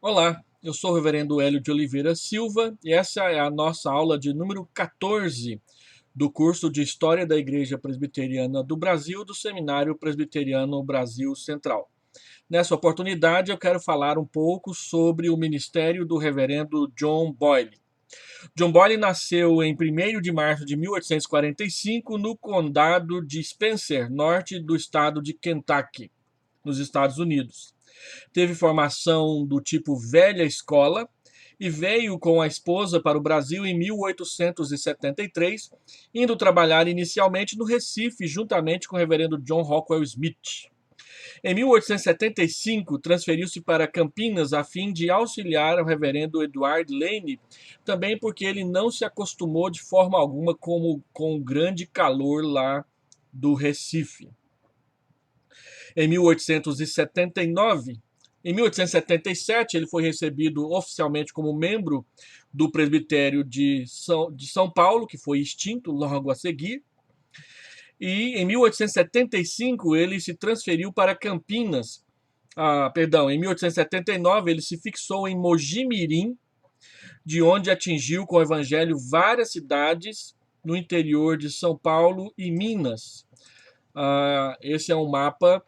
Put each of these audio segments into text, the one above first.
Olá, eu sou o Reverendo Hélio de Oliveira Silva e essa é a nossa aula de número 14 do curso de História da Igreja Presbiteriana do Brasil do Seminário Presbiteriano Brasil Central. Nessa oportunidade, eu quero falar um pouco sobre o ministério do Reverendo John Boyle. John Boyle nasceu em 1º de março de 1845 no condado de Spencer, norte do estado de Kentucky, nos Estados Unidos. Teve formação do tipo velha escola e veio com a esposa para o Brasil em 1873, indo trabalhar inicialmente no Recife, juntamente com o reverendo John Rockwell Smith. Em 1875, transferiu-se para Campinas a fim de auxiliar o reverendo Edward Lane, também porque ele não se acostumou de forma alguma com o grande calor lá do Recife. Em 1879, em 1877, ele foi recebido oficialmente como membro do presbitério de São Paulo, que foi extinto logo a seguir. E em 1875 ele se transferiu para Campinas. Em 1879 ele se fixou em Mogi Mirim, de onde atingiu com o evangelho várias cidades no interior de São Paulo e Minas. Esse é um mapa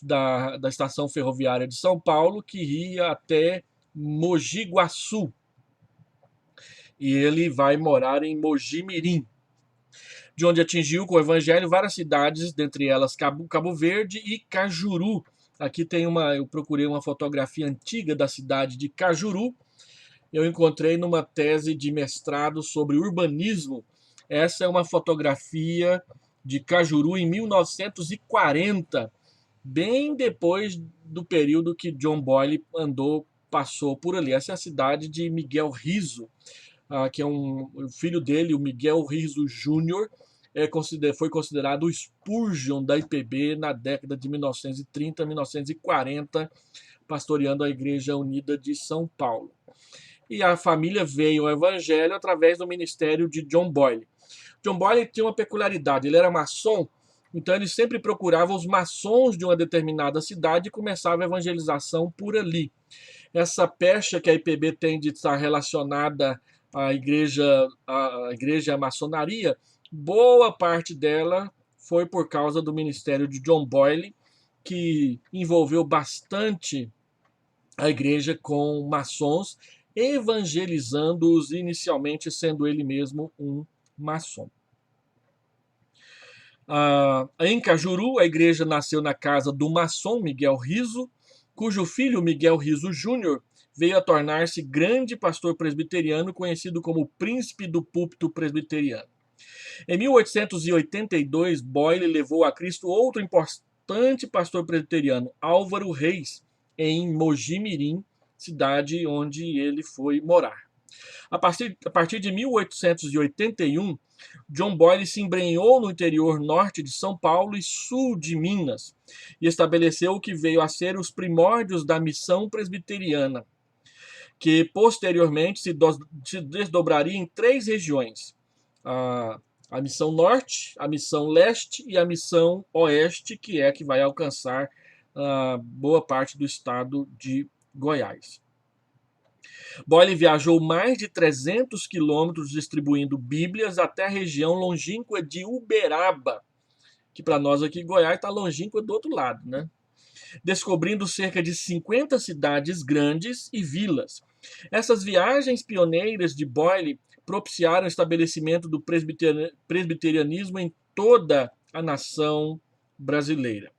da estação ferroviária de São Paulo, que ia até Mogi Guaçu. E ele vai morar em Mogi Mirim, de onde atingiu com o evangelho várias cidades, dentre elas Cabo Verde e Cajuru. Aqui eu procurei uma fotografia antiga da cidade de Cajuru. Eu encontrei numa tese de mestrado sobre urbanismo. Essa é uma fotografia de Cajuru em 1940, bem depois do período que John Boyle passou por ali. Essa é a cidade de Miguel Riso, que é o filho dele, o Miguel Riso Júnior, foi considerado o Spurgeon da IPB na década de 1930 1940, pastoreando a Igreja Unida de São Paulo. E a família veio ao evangelho através do ministério de John Boyle. John Boyle tinha uma peculiaridade, ele era maçom, então ele sempre procurava os maçons de uma determinada cidade e começava a evangelização por ali. Essa pecha que a IPB tem de estar relacionada à igreja e à maçonaria, boa parte dela foi por causa do ministério de John Boyle, que envolveu bastante a igreja com maçons, evangelizando-os inicialmente, sendo ele mesmo um maçom. Em Cajuru, a igreja nasceu na casa do maçom Miguel Riso, cujo filho Miguel Riso Júnior veio a tornar-se grande pastor presbiteriano, conhecido como Príncipe do Púlpito Presbiteriano. Em 1882, Boyle levou a Cristo outro importante pastor presbiteriano, Álvaro Reis, em Mogi Mirim, cidade onde ele foi morar. A partir de 1881, John Boyle se embrenhou no interior norte de São Paulo e sul de Minas e estabeleceu o que veio a ser os primórdios da missão presbiteriana, que posteriormente se desdobraria em 3 regiões: a missão norte, a missão leste e a missão oeste, que é a que vai alcançar boa parte do estado de Goiás. Boyle viajou mais de 300 quilômetros distribuindo Bíblias até a região longínqua de Uberaba, que para nós aqui em Goiás está longínqua do outro lado, né? Descobrindo cerca de 50 cidades grandes e vilas. Essas viagens pioneiras de Boyle propiciaram o estabelecimento do presbiterianismo em toda a nação brasileira.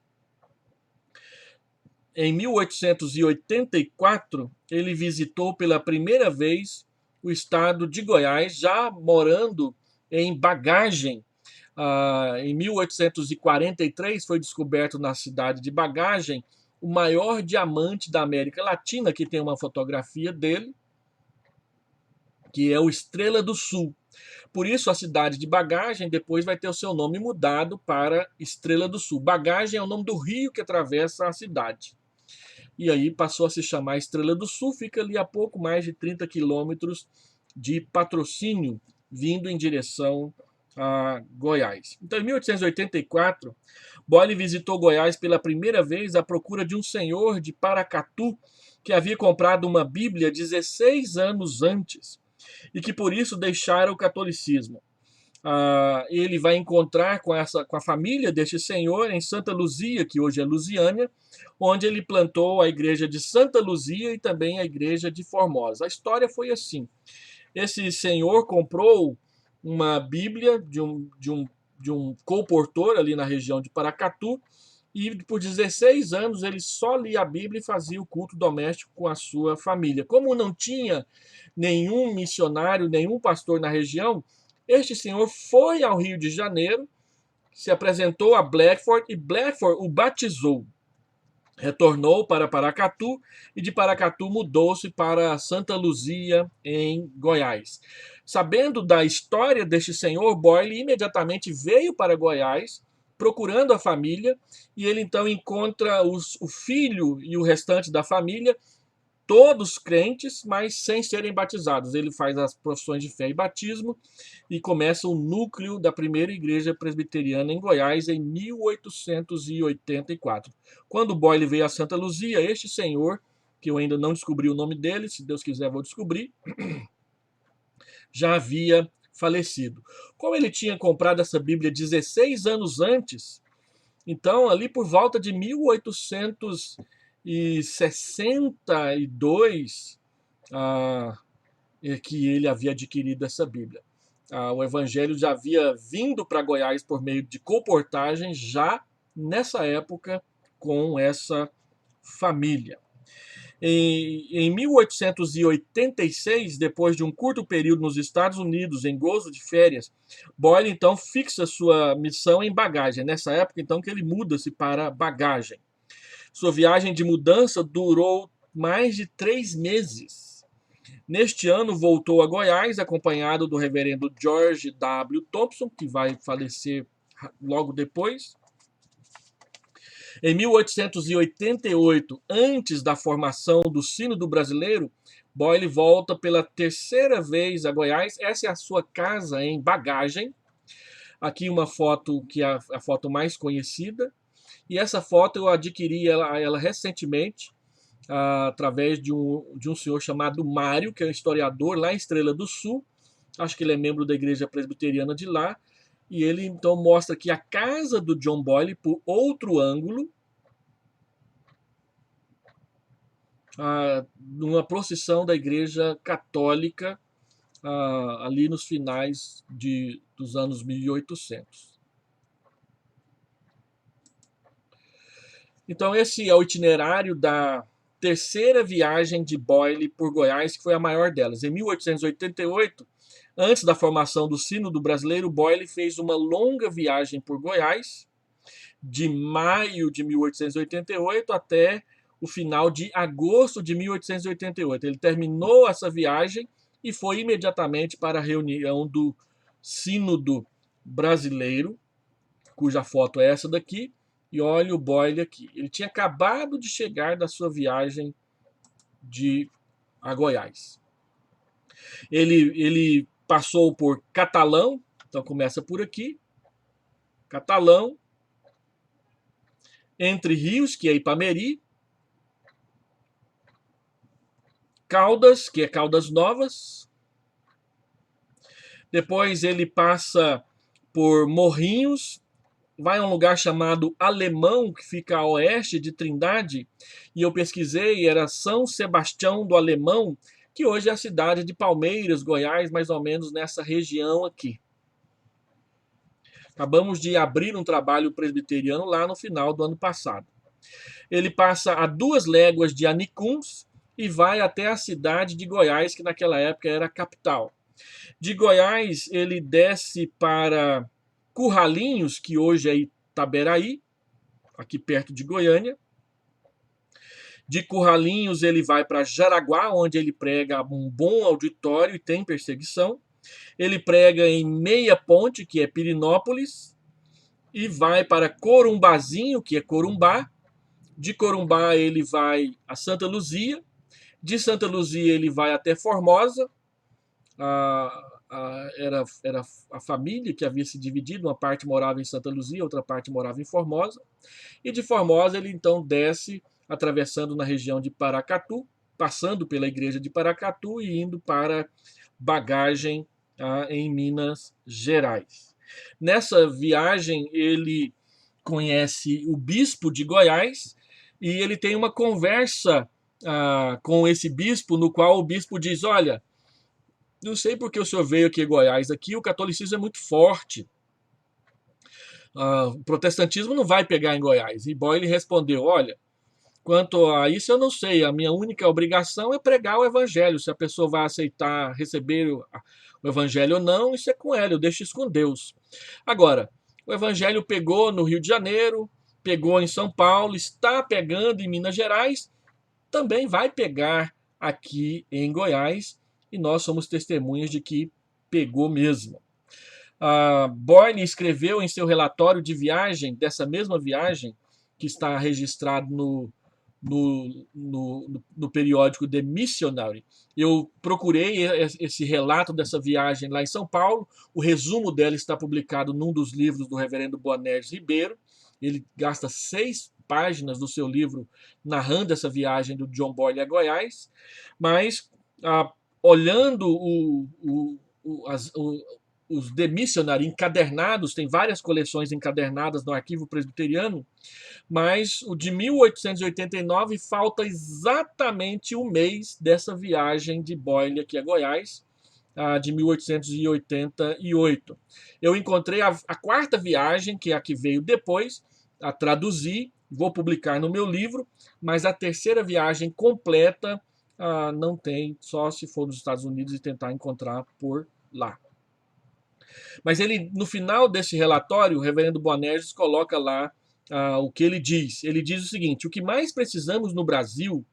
Em 1884, ele visitou pela primeira vez o estado de Goiás, já morando em Bagagem. Em 1843, foi descoberto na cidade de Bagagem o maior diamante da América Latina, que tem uma fotografia dele, que é o Estrela do Sul. Por isso, a cidade de Bagagem depois vai ter o seu nome mudado para Estrela do Sul. Bagagem é o nome do rio que atravessa a cidade. E aí passou a se chamar Estrela do Sul, fica ali a pouco mais de 30 quilômetros de Patrocínio, vindo em direção a Goiás. Então, em 1884, Boyle visitou Goiás pela primeira vez à procura de um senhor de Paracatu que havia comprado uma Bíblia 16 anos antes e que por isso deixara o catolicismo. Ele vai encontrar com a família deste senhor em Santa Luzia, que hoje é Lusiânia, onde ele plantou a igreja de Santa Luzia e também a igreja de Formosa. A história foi assim: esse senhor comprou uma Bíblia de um colportor ali na região de Paracatu, e por 16 anos ele só lia a Bíblia e fazia o culto doméstico com a sua família. Como não tinha nenhum missionário, nenhum pastor na região, este senhor foi ao Rio de Janeiro, se apresentou a Blackford e Blackford o batizou. Retornou para Paracatu e de Paracatu mudou-se para Santa Luzia, em Goiás. Sabendo da história deste senhor, Boyle imediatamente veio para Goiás, procurando a família, e ele então encontra o filho e o restante da família, todos crentes, mas sem serem batizados. Ele faz as profissões de fé e batismo e começa o núcleo da primeira igreja presbiteriana em Goiás em 1884. Quando Boyle veio a Santa Luzia, este senhor, que eu ainda não descobri o nome dele, se Deus quiser vou descobrir, já havia falecido. Como ele tinha comprado essa Bíblia 16 anos antes, então ali por volta de 1862, que ele havia adquirido essa Bíblia. O evangelho já havia vindo para Goiás por meio de colportagem já nessa época com essa família. Em 1886, depois de um curto período nos Estados Unidos, em gozo de férias, Boyle então fixa sua missão em Bagagem. Nessa época, então, que ele muda-se para Bagagem. Sua viagem de mudança durou mais de 3 meses. Neste ano, voltou a Goiás, acompanhado do reverendo George W. Thompson, que vai falecer logo depois. Em 1888, antes da formação do Sínodo Brasileiro, Boyle volta pela terceira vez a Goiás. Essa é a sua casa em Bagagem. Aqui uma foto que é a foto mais conhecida. E essa foto eu adquiri ela recentemente, através de um senhor chamado Mário, que é um historiador lá em Estrela do Sul. Acho que ele é membro da igreja presbiteriana de lá. E ele então mostra aqui a casa do John Boyle por outro ângulo, numa procissão da igreja católica, ali nos finais dos anos 1800. Então esse é o itinerário da terceira viagem de Boyle por Goiás, que foi a maior delas. Em 1888, antes da formação do Sínodo Brasileiro, Boyle fez uma longa viagem por Goiás, de maio de 1888 até o final de agosto de 1888. Ele terminou essa viagem e foi imediatamente para a reunião do Sínodo Brasileiro, cuja foto é essa daqui, e olha o Boyle aqui. Ele tinha acabado de chegar da sua viagem a Goiás. Ele passou por Catalão, então começa por aqui, Catalão, Entre Rios, que é Ipameri, Caldas, que é Caldas Novas. Depois ele passa por Morrinhos, vai a um lugar chamado Alemão, que fica a oeste de Trindade, e eu pesquisei, era São Sebastião do Alemão, que hoje é a cidade de Palmeiras, Goiás, mais ou menos nessa região aqui. Acabamos de abrir um trabalho presbiteriano lá no final do ano passado. Ele passa a 2 léguas de Anicuns e vai até a cidade de Goiás, que naquela época era a capital. De Goiás, ele desce para Curralinhos, que hoje é Itaberaí, aqui perto de Goiânia. De Curralinhos, ele vai para Jaraguá, onde ele prega um bom auditório e tem perseguição. Ele prega em Meia Ponte, que é Pirinópolis, e vai para Corumbazinho, que é Corumbá. De Corumbá, ele vai a Santa Luzia. De Santa Luzia, ele vai até Formosa. era a família que havia se dividido, uma parte morava em Santa Luzia, outra parte morava em Formosa, e de Formosa ele então desce, atravessando na região de Paracatu, passando pela igreja de Paracatu e indo para Bagagem, em Minas Gerais. Nessa viagem ele conhece o bispo de Goiás e ele tem uma conversa com esse bispo, no qual o bispo diz: olha, não sei porque o senhor veio aqui em Goiás, aqui o catolicismo é muito forte, o protestantismo não vai pegar em Goiás. E Boyle respondeu: olha, quanto a isso eu não sei, a minha única obrigação é pregar o evangelho, se a pessoa vai aceitar receber o evangelho ou não, isso é com ela, eu deixo isso com Deus. Agora, o evangelho pegou no Rio de Janeiro, pegou em São Paulo, está pegando em Minas Gerais, também vai pegar aqui em Goiás, e nós somos testemunhas de que pegou mesmo. Boyle escreveu em seu relatório de viagem, dessa mesma viagem, que está registrado no periódico The Missionary. Eu procurei esse relato dessa viagem lá em São Paulo. O resumo dela está publicado num dos livros do reverendo Boanerges Ribeiro. Ele gasta 6 páginas do seu livro narrando essa viagem do John Boyle a Goiás. Mas, olhando os The Missionary encadernados, tem várias coleções encadernadas no Arquivo Presbiteriano, mas o de 1889 falta exatamente um mês dessa viagem de Boyle aqui a Goiás, de 1888. Eu encontrei a quarta viagem, que é a que veio depois, a traduzi, vou publicar no meu livro, mas a terceira viagem completa não tem, só se for nos Estados Unidos e tentar encontrar por lá. Mas ele, no final desse relatório, o reverendo Boanerges coloca lá o que ele diz. Ele diz o seguinte: o que mais precisamos no Brasil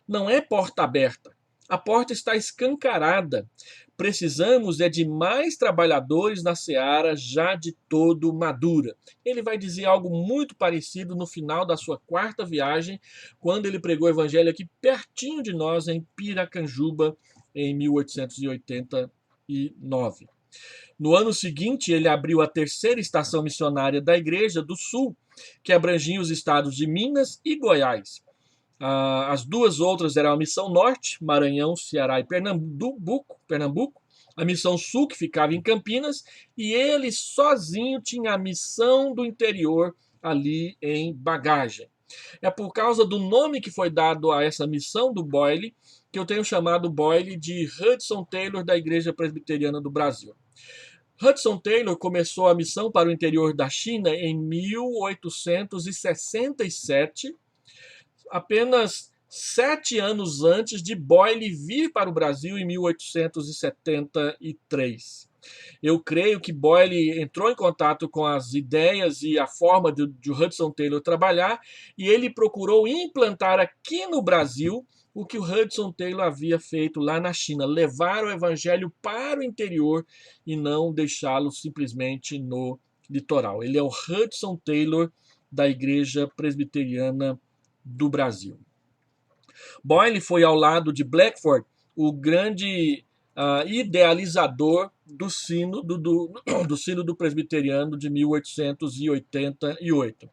não é porta aberta. A porta está escancarada. Precisamos de mais trabalhadores na seara já de todo madura. Ele vai dizer algo muito parecido no final da sua quarta viagem, quando ele pregou o evangelho aqui pertinho de nós, em Piracanjuba, em 1889. No ano seguinte, ele abriu a terceira estação missionária da Igreja do Sul, que abrangia os estados de Minas e Goiás. As duas outras eram a Missão Norte, Maranhão, Ceará e Pernambuco, a Missão Sul, que ficava em Campinas, e ele sozinho tinha a Missão do Interior ali em Bagagem. É por causa do nome que foi dado a essa missão do Boyle que eu tenho chamado Boyle de Hudson Taylor da Igreja Presbiteriana do Brasil. Hudson Taylor começou a missão para o interior da China em 1867, apenas 7 anos antes de Boyle vir para o Brasil em 1873. Eu creio que Boyle entrou em contato com as ideias e a forma de Hudson Taylor trabalhar, e ele procurou implantar aqui no Brasil o que o Hudson Taylor havia feito lá na China, levar o evangelho para o interior e não deixá-lo simplesmente no litoral. Ele é o Hudson Taylor da Igreja Presbiteriana do Brasil. Boyle foi, ao lado de Blackford, o grande idealizador do sínodo do presbiteriano de 1888.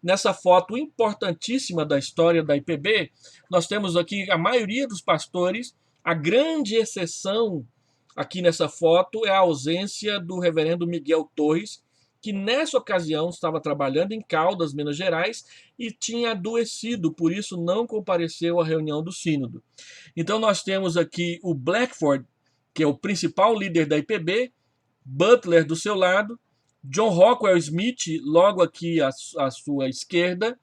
Nessa foto importantíssima da história da IPB, nós temos aqui a maioria dos pastores. A grande exceção aqui nessa foto é a ausência do reverendo Miguel Torres, que nessa ocasião estava trabalhando em Caldas, Minas Gerais, e tinha adoecido, por isso não compareceu à reunião do sínodo. Então nós temos aqui o Blackford, que é o principal líder da IPB, Butler do seu lado, John Rockwell Smith logo aqui à sua esquerda,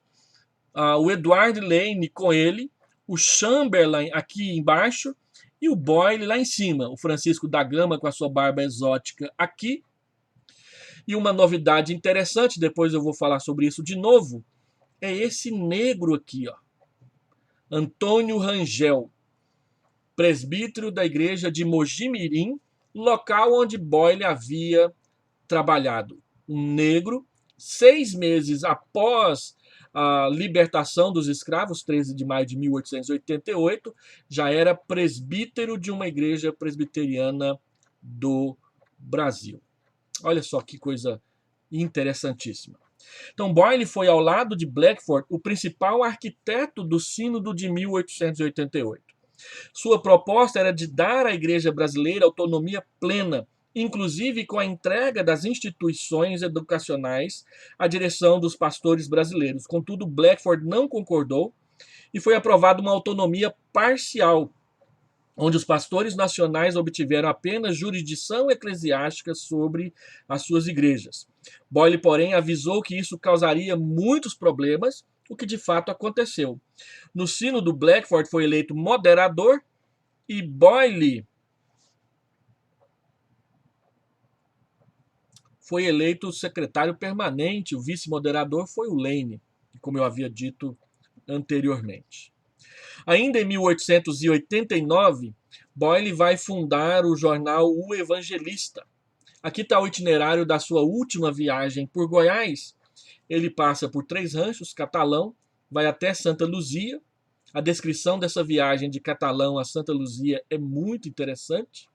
o Edward Lane com ele, o Chamberlain aqui embaixo e o Boyle lá em cima, o Francisco da Gama com a sua barba exótica aqui. E uma novidade interessante, depois eu vou falar sobre isso de novo, é esse negro aqui, ó, Antônio Rangel, presbítero da igreja de Mojimirim, local onde Boyle havia trabalhado. Um negro, 6 meses após a libertação dos escravos, 13 de maio de 1888, já era presbítero de uma igreja presbiteriana do Brasil. Olha só que coisa interessantíssima. Então, Boyle foi, ao lado de Blackford, o principal arquiteto do Sínodo de 1888. Sua proposta era de dar à Igreja brasileira autonomia plena, inclusive com a entrega das instituições educacionais à direção dos pastores brasileiros. Contudo, Blackford não concordou e foi aprovada uma autonomia parcial, onde os pastores nacionais obtiveram apenas jurisdição eclesiástica sobre as suas igrejas. Boyle, porém, avisou que isso causaria muitos problemas, o que de fato aconteceu. No sínodo, Blackford foi eleito moderador e Boyle foi eleito secretário permanente. O vice-moderador foi o Lane, como eu havia dito anteriormente. Ainda em 1889, Boyle vai fundar o jornal O Evangelista. Aqui está o itinerário da sua última viagem por Goiás. Ele passa por 3 ranchos, Catalão, vai até Santa Luzia. A descrição dessa viagem de Catalão a Santa Luzia é muito interessante.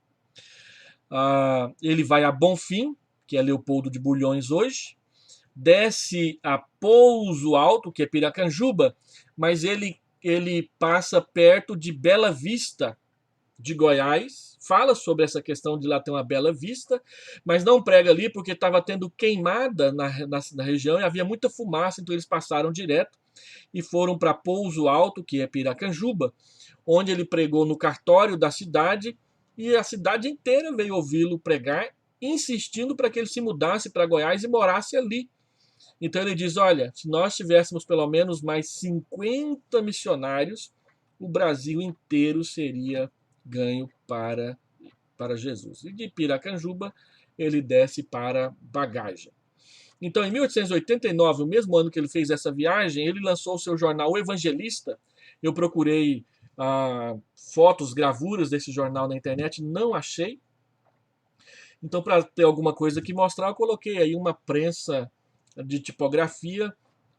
Ele vai a Bonfim, que é Leopoldo de Bulhões hoje, desce a Pouso Alto, que é Piracanjuba, mas ele passa perto de Bela Vista, de Goiás, fala sobre essa questão de lá ter uma bela vista, mas não prega ali porque estava tendo queimada na região e havia muita fumaça, então eles passaram direto e foram para Pouso Alto, que é Piracanjuba, onde ele pregou no cartório da cidade e a cidade inteira veio ouvi-lo pregar, insistindo para que ele se mudasse para Goiás e morasse ali. Então ele diz, olha, se nós tivéssemos pelo menos mais 50 missionários, o Brasil inteiro seria ganho para Jesus. E de Piracanjuba ele desce para Bagagem. Então, em 1889, o mesmo ano que ele fez essa viagem, ele lançou o seu jornal O Evangelista. Eu procurei fotos, gravuras desse jornal na internet, não achei. Então, para ter alguma coisa que mostrar, eu coloquei aí uma prensa de tipografia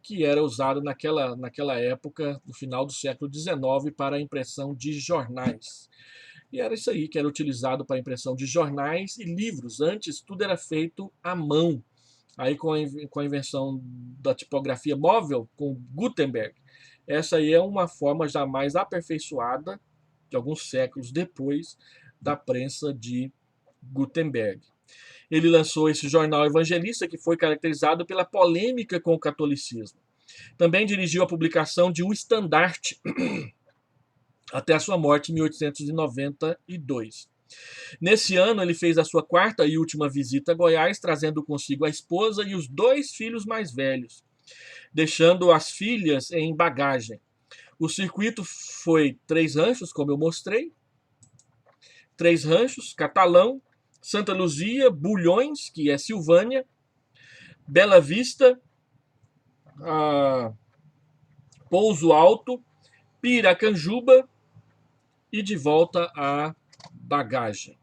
que era usada naquela época, no final do século XIX, para a impressão de jornais. E era isso aí que era utilizado para a impressão de jornais e livros. Antes, tudo era feito à mão. Aí, com a invenção da tipografia móvel, com Gutenberg, essa aí é uma forma já mais aperfeiçoada, de alguns séculos depois, da prensa de Gutenberg. Ele lançou esse jornal Evangelista, que foi caracterizado pela polêmica com o catolicismo. Também dirigiu a publicação de O Estandarte, até a sua morte em 1892. Nesse ano, ele fez a sua 4ª e última visita a Goiás, trazendo consigo a esposa e os 2 filhos mais velhos, deixando as filhas em Bagagem. O circuito foi 3 ranchos, como eu mostrei, 3 ranchos, Catalão, Santa Luzia, Bulhões, que é Silvânia, Bela Vista, Pouso Alto, Piracanjuba e de volta a Bagagem.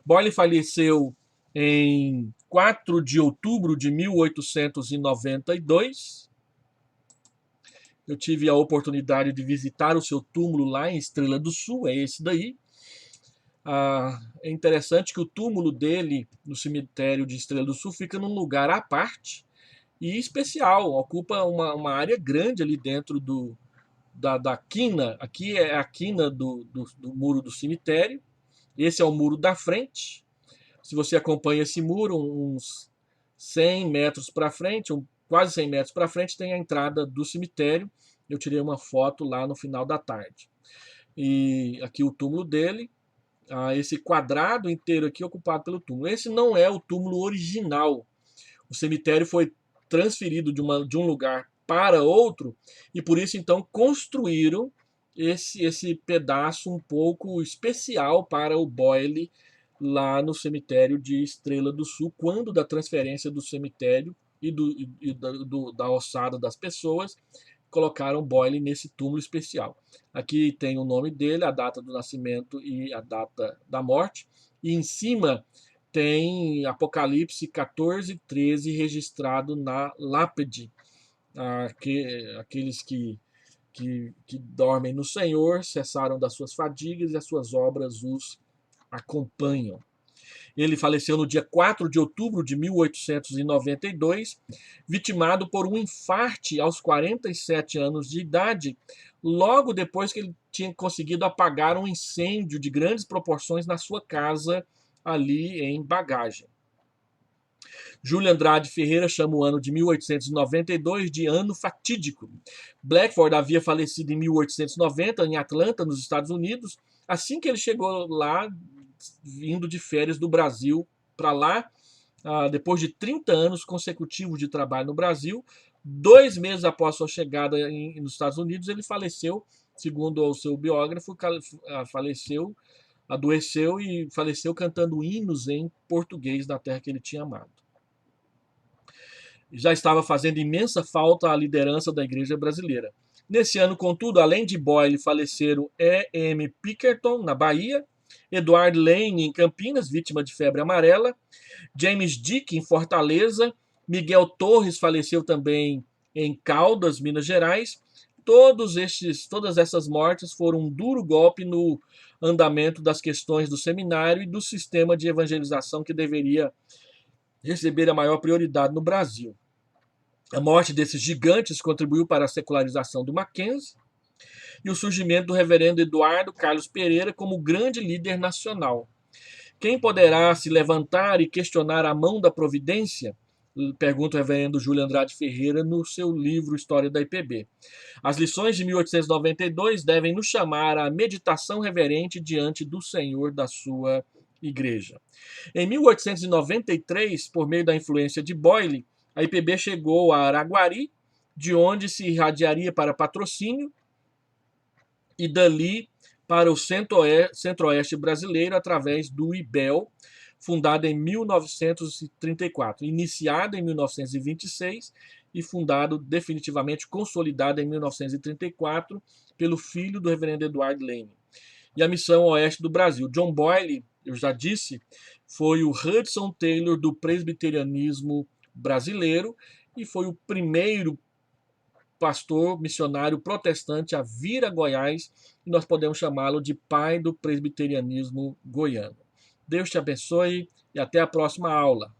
Boyle faleceu em 4 de outubro de 1892. Eu tive a oportunidade de visitar o seu túmulo lá em Estrela do Sul, é esse daí. É interessante que o túmulo dele no cemitério de Estrela do Sul fica num lugar à parte e especial, ocupa uma área grande ali dentro da quina. Aqui é a quina do muro do cemitério, esse é o muro da frente. Se você acompanha esse muro, uns 100 metros para frente, quase 100 metros para frente, tem a entrada do cemitério. Eu tirei uma foto lá no final da tarde. E aqui o túmulo dele, esse quadrado inteiro aqui ocupado pelo túmulo. Esse não é o túmulo original. O cemitério foi transferido de um lugar para outro e por isso então construíram esse pedaço um pouco especial para o Boyle lá no cemitério de Estrela do Sul, quando da transferência do cemitério e da ossada das pessoas, colocaram Boyle nesse túmulo especial. Aqui tem o nome dele, a data do nascimento e a data da morte. E em cima tem Apocalipse 14:13 registrado na lápide. Aqueles que que dormem no Senhor cessaram das suas fadigas e as suas obras os acompanham. Ele faleceu no dia 4 de outubro de 1892, vitimado por um infarte aos 47 anos de idade, logo depois que ele tinha conseguido apagar um incêndio de grandes proporções na sua casa ali em Bagagem. Júlio Andrade Ferreira chama o ano de 1892 de ano fatídico. Blackford havia falecido em 1890 em Atlanta, nos Estados Unidos, assim que ele chegou lá, vindo de férias do Brasil para lá, depois de 30 anos consecutivos de trabalho no Brasil. 2 meses após sua chegada nos Estados Unidos, ele faleceu, segundo o seu biógrafo, adoeceu e faleceu cantando hinos em português na terra que ele tinha amado. Já estava fazendo imensa falta à liderança da igreja brasileira. Nesse ano, contudo, além de Boyle, faleceram E.M. Pinkerton, na Bahia, Edward Lane, em Campinas, vítima de febre amarela, James Dick, em Fortaleza, Miguel Torres faleceu também em Caldas, Minas Gerais. Todas essas mortes foram um duro golpe no andamento das questões do seminário e do sistema de evangelização que deveria receber a maior prioridade no Brasil. A morte desses gigantes contribuiu para a secularização do Mackenzie e o surgimento do reverendo Eduardo Carlos Pereira como grande líder nacional. Quem poderá se levantar e questionar a mão da providência? Pergunta o reverendo Júlio Andrade Ferreira no seu livro História da IPB. As lições de 1892 devem nos chamar à meditação reverente diante do Senhor da sua igreja. Em 1893, por meio da influência de Boyle, a IPB chegou a Araguari, de onde se irradiaria para Patrocínio e dali para o centro-oeste brasileiro através do IBEL, fundada em 1934, iniciada em 1926 e fundado definitivamente consolidada em 1934 pelo filho do reverendo Edward Lane. E a missão oeste do Brasil. John Boyle, eu já disse, foi o Hudson Taylor do presbiterianismo brasileiro e foi o primeiro pastor missionário protestante a vir a Goiás, e nós podemos chamá-lo de pai do presbiterianismo goiano. Deus te abençoe e até a próxima aula.